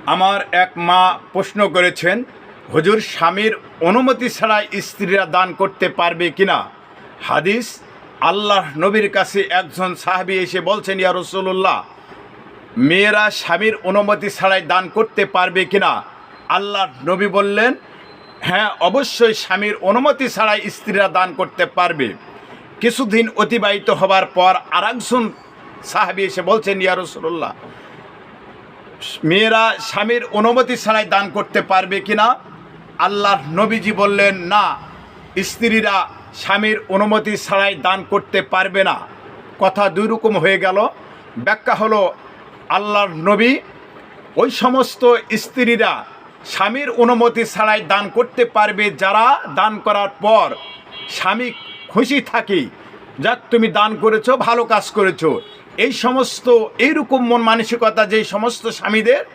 আমার এক মা প্রশ্ন করেছেন, হুজুর, স্বামীর অনুমতি ছাড়া স্ত্রীরা দান করতে পারবে কিনা? হাদিস, আল্লাহ নবীর কাছে একজন সাহাবী এসে বলছেন, ইয়া রাসূলুল্লাহ, মেয়েরা স্বামীর অনুমতি ছাড়াই দান করতে পারবে কিনা? আল্লাহ নবী বললেন, হ্যাঁ, অবশ্যই স্বামীর অনুমতি ছাড়াই স্ত্রীরা দান করতে পারবে। কিছুদিন অতিবাহিত হবার পর আরেকজন সাহাবী এসে বলছেন, ইয়া রাসূলুল্লাহ, মেয়েরা স্বামীর অনুমতি ছাড়াই দান করতে পারবে কিনা? আল্লাহর নবীজি বললেন, না, স্ত্রীরা স্বামীর অনুমতি ছাড়াই দান করতে পারবে না। কথা দুই রকম হয়ে গেল। ব্যাখ্যা হলো, আল্লাহর নবী ওই সমস্ত স্ত্রীরা স্বামীর অনুমতি ছাড়াই দান করতে পারবে যারা দান করার পর স্বামী খুশি থাকে, যাক তুমি দান করেছো, ভালো কাজ করেছো। এই সমস্ত এইরকম মন মানসিকতা যেই সমস্ত স্বামীদের